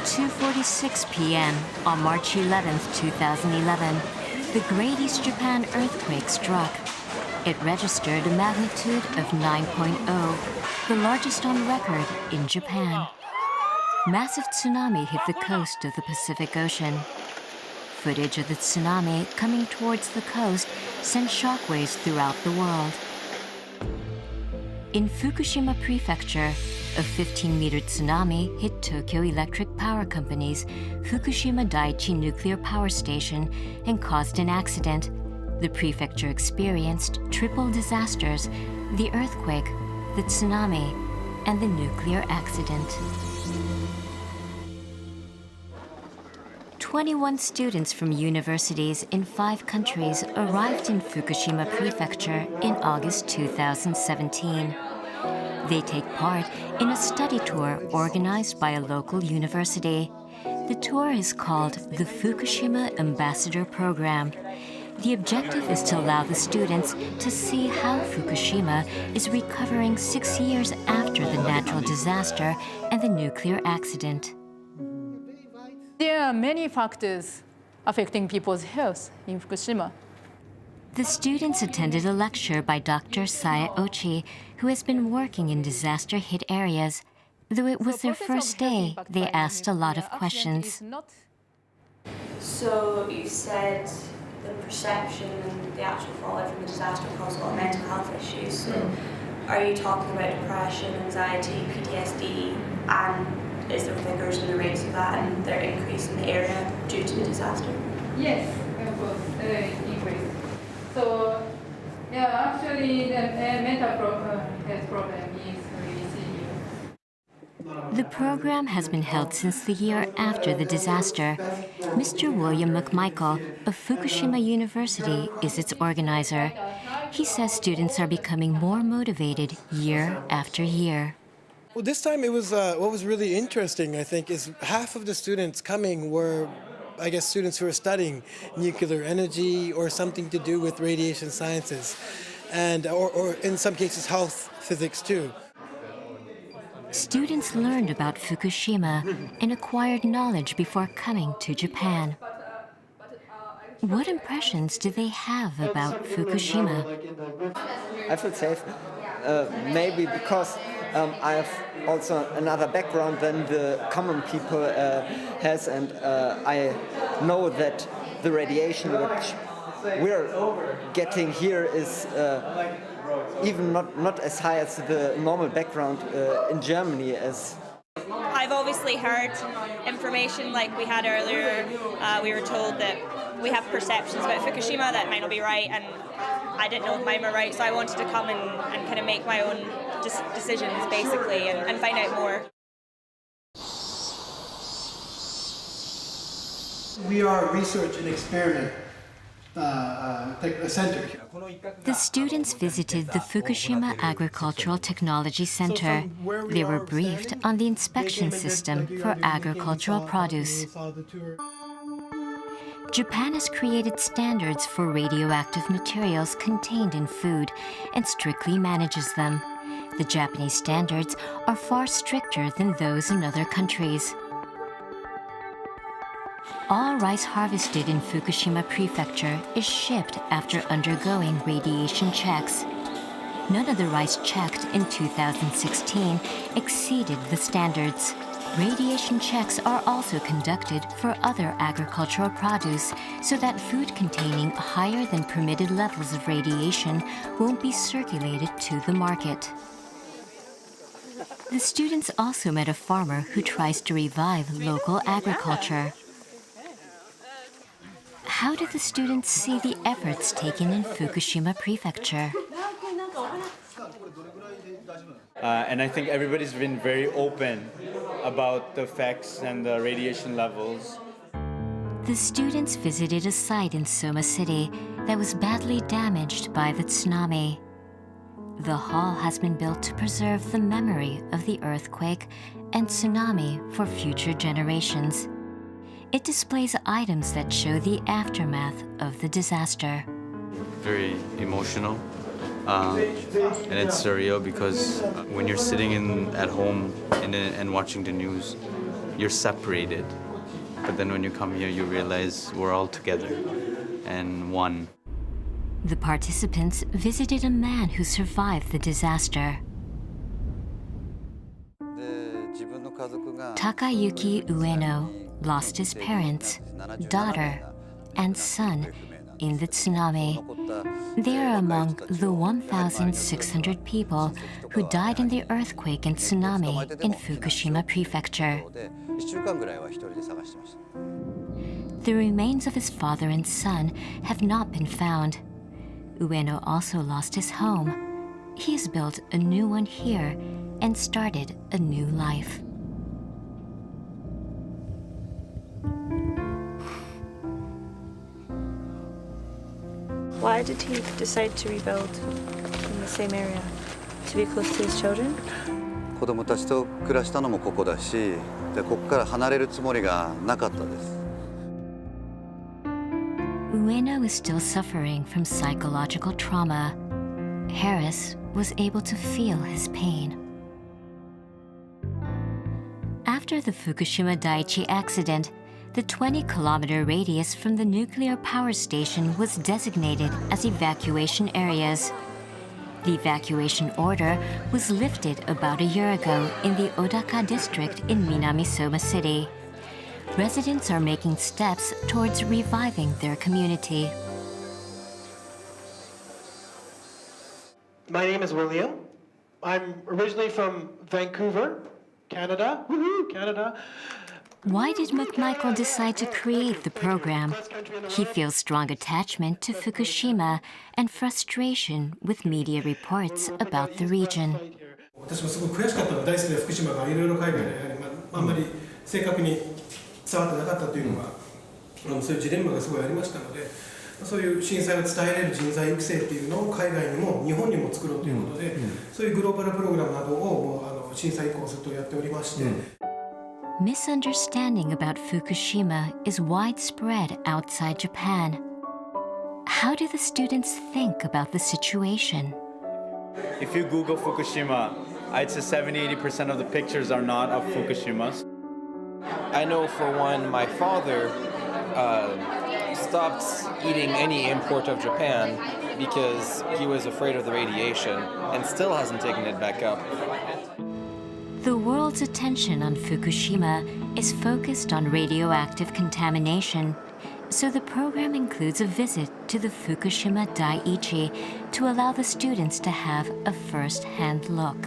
2:46 p.m. on March 11, 2011, the Great East Japan earthquake struck. It registered a magnitude of 9.0, the largest on record in Japan. Massive tsunami hit the coast of the Pacific Ocean. Footage of the tsunami coming towards the coast sent shockwaves throughout the world. In Fukushima Prefecture, a 15-meter tsunami hit Tokyo Electric Power Company's Fukushima Daiichi nuclear power station and caused an accident. The prefecture experienced triple disasters: the earthquake, the tsunami, and the nuclear accident. 21 students from universities in 5 countries arrived in Fukushima Prefecture in August 2017. They take part in a study tour organized by a local university. The tour is called the Fukushima Ambassador Program. The objective is to allow the students to see how Fukushima is recovering 6 years after the natural disaster and the nuclear accident. There are many factors affecting people's health in Fukushima. The students attended a lecture by Dr. Sae Ochi, who has been working in disaster-hit areas. Though it was their first day, they asked a lot of questions. So you said the perception and the actual fallout from the disaster caused a lot of mental health issues. So are you talking about depression, anxiety, PTSD, and is there figures in the rates of that and their increase in the area due to the disaster? Yes, of course, increase. So, yeah, actually the mental health problem is really serious. The program has been held since the year after the disaster. Mr. William McMichael of Fukushima University is its organizer. He says students are becoming more motivated year after year. Well, this time it was, what was really interesting, I think, is half of the students coming were, I guess, students who are studying nuclear energy or something to do with radiation sciences, and or in some cases health physics too. Students learned about Fukushima and acquired knowledge before coming to Japan. What impressions do they have about Fukushima? I feel safe, maybe because I have also another background than the common people has, and I know that the radiation which we're getting here is even not as high as the normal background in Germany as. I've obviously heard information like we had earlier. We were told that we have perceptions about Fukushima that might not be right, and I didn't know if mine were right, so I wanted to come and kind of make my own decisions, basically, and find out more. We are a research and experiment center. The students visited the Fukushima Agricultural Technology Center. They were briefed on the inspection system for agricultural produce. Japan has created standards for radioactive materials contained in food and strictly manages them. The Japanese standards are far stricter than those in other countries. All rice harvested in Fukushima Prefecture is shipped after undergoing radiation checks. None of the rice checked in 2016 exceeded the standards. Radiation checks are also conducted for other agricultural produce so that food containing higher than permitted levels of radiation won't be circulated to the market. The students also met a farmer who tries to revive local agriculture. How do the students see the efforts taken in Fukushima Prefecture? And I think everybody's been very open about the effects and the radiation levels. The students visited a site in Soma City that was badly damaged by the tsunami. The hall has been built to preserve the memory of the earthquake and tsunami for future generations. It displays items that show the aftermath of the disaster. Very emotional. And it's surreal because when you're sitting at home and watching the news, you're separated. But then when you come here, you realize we're all together and one. The participants visited a man who survived the disaster. Takayuki Ueno lost his parents, daughter, and son in the tsunami. They are among the 1,600 people who died in the earthquake and tsunami in Fukushima Prefecture. The remains of his father and son have not been found. Ueno also lost his home. He has built a new one here and started a new life. Why did he decide to rebuild in the same area? To be close to his children? 子供たちと暮らしたのもここだし、でここから離れるつもりがなかったです。Ueno is still suffering from psychological trauma. Harris was able to feel his pain. After the Fukushima Daiichi accident, the 20-kilometer radius from the nuclear power station was designated as evacuation areas. The evacuation order was lifted about a year ago in the Odaka district in Minamisoma City. Residents are making steps towards reviving their community. My name is William. I'm originally from Vancouver, Canada. Woohoo, Canada. Why did McMichael decide to create the program? He feels strong attachment to Fukushima and frustration with media reports about the region. 私もすごく悔しかったの大好きで福島がいろいろ海外であんまり正確に伝わってなかったというのが、そういうジレンマがすごいありましたので、そういう震災を伝えられる人材育成っていうのを海外にも日本にも作ろうということで、そういうグローバルプログラムなどをもう震災以降ずっとやっておりまして。Misunderstanding about Fukushima is widespread outside Japan. How do the students think about the situation? If you Google Fukushima, I'd say 70-80% of the pictures are not of Fukushima. I know for one, my father stopped eating any import of Japan because he was afraid of the radiation and still hasn't taken it back up. The world's attention on Fukushima is focused on radioactive contamination, so the program includes a visit to the Fukushima Daiichi to allow the students to have a first-hand look.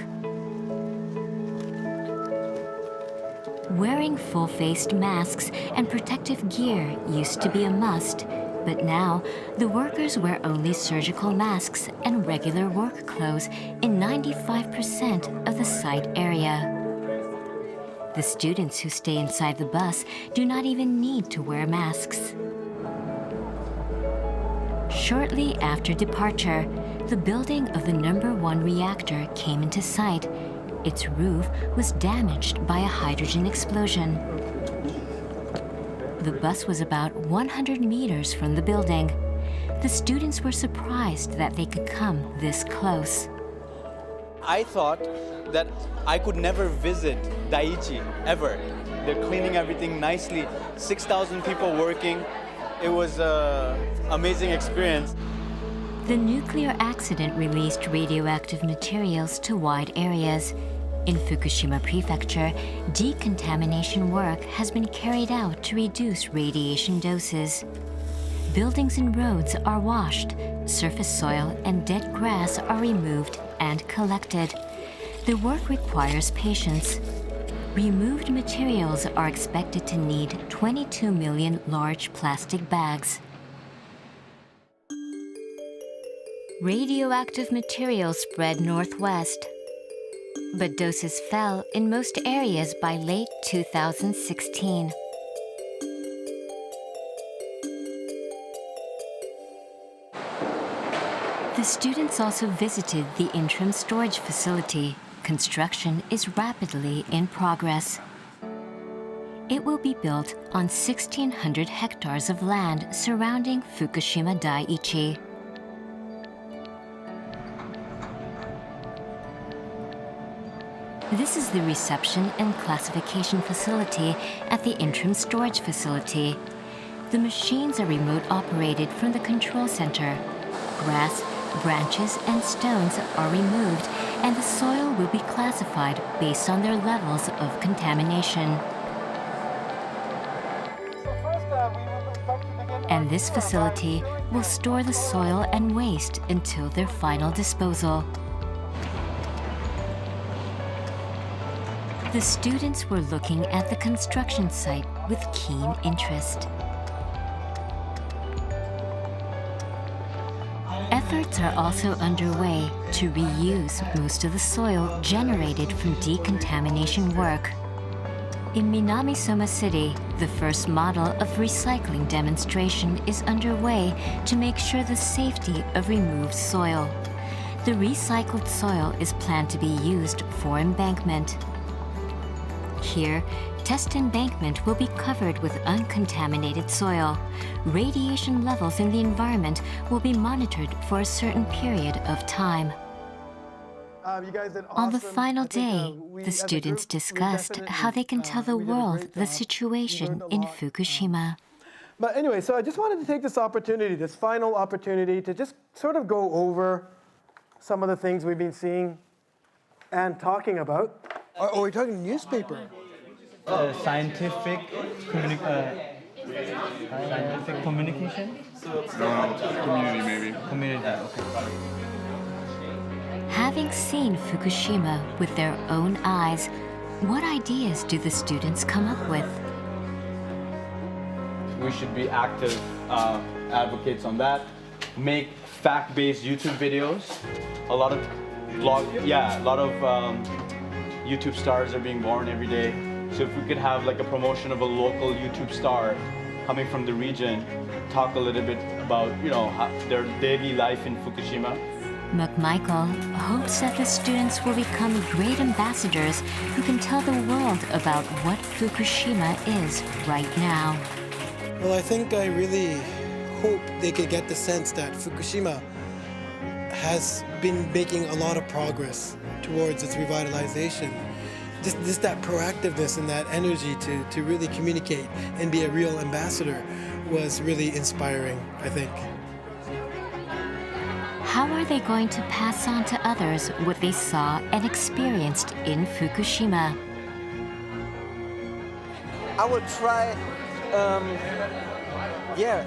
Wearing full-faced masks and protective gear used to be a must, but now the workers wear only surgical masks and regular work clothes in 95% of the site area. The students who stay inside the bus do not even need to wear masks. Shortly after departure, the building of the #1 reactor came into sight. Its roof was damaged by a hydrogen explosion. The bus was about 100 meters from the building. The students were surprised that they could come this close. I thought that I could never visit Daiichi, ever. They're cleaning everything nicely, 6,000 people working. It was an amazing experience. The nuclear accident released radioactive materials to wide areas. In Fukushima Prefecture, decontamination work has been carried out to reduce radiation doses. Buildings and roads are washed, surface soil and dead grass are removed and collected. The work requires patience. Removed materials are expected to need 22 million large plastic bags. Radioactive materials spread northwest, but doses fell in most areas by late 2016. The students also visited the Interim storage facility. Construction is rapidly in progress. It will be built on 1,600 hectares of land surrounding Fukushima Daiichi. This is the reception and classification facility at the Interim storage facility. The machines are remote operated from the control center. Grass, branches, and stones are removed, and the soil will be classified based on their levels of contamination. And this facility will store the soil and waste until their final disposal. The students were looking at the construction site with keen interest. Efforts are also underway to reuse most of the soil generated from decontamination work. In Minamisoma City, the first model of recycling demonstration is underway to make sure the safety of removed soil. The recycled soil is planned to be used for embankment. Here, test embankment will be covered with uncontaminated soil. Radiation levels in the environment will be monitored for a certain period of time. On the final day, the students discussed how they can tell the world the situation in Fukushima. But anyway, so I just wanted to take this opportunity, this final opportunity, to just sort of go over some of the things we've been seeing and talking about. Are we talking newspaper? Scientific communication? Community, maybe. Community, okay. Having seen Fukushima with their own eyes, what ideas do the students come up with? We should be active advocates on that. Make fact-based YouTube videos. A lot of YouTube stars are being born every day. So if we could have like a promotion of a local YouTube star coming from the region, talk a little bit about, their daily life in Fukushima. McMichael hopes that the students will become great ambassadors who can tell the world about what Fukushima is right now. Well, I think I really hope they could get the sense that Fukushima has been making a lot of progress towards its revitalization. Just that proactiveness and that energy to really communicate and be a real ambassador was really inspiring, I think. How are they going to pass on to others what they saw and experienced in Fukushima? I will try,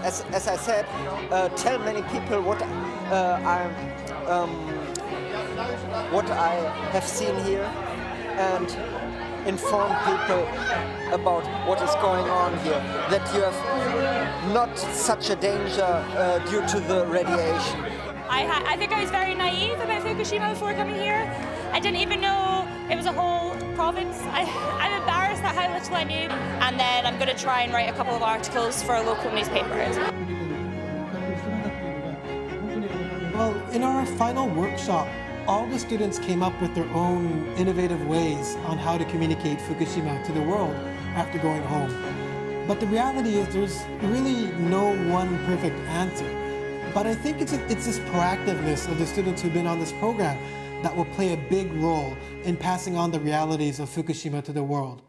as I said, tell many people what I have seen here and inform people about what is going on here, that you have not such a danger due to the radiation. I think I was very naive about Fukushima before coming here. I didn't even know it was a whole province. I'm embarrassed at how little I knew. And then I'm going to try and write a couple of articles for a local newspaper. Well, in our final workshop, all the students came up with their own innovative ways on how to communicate Fukushima to the world after going home. But the reality is there's really no one perfect answer. But I think it's this proactiveness of the students who've been on this program that will play a big role in passing on the realities of Fukushima to the world.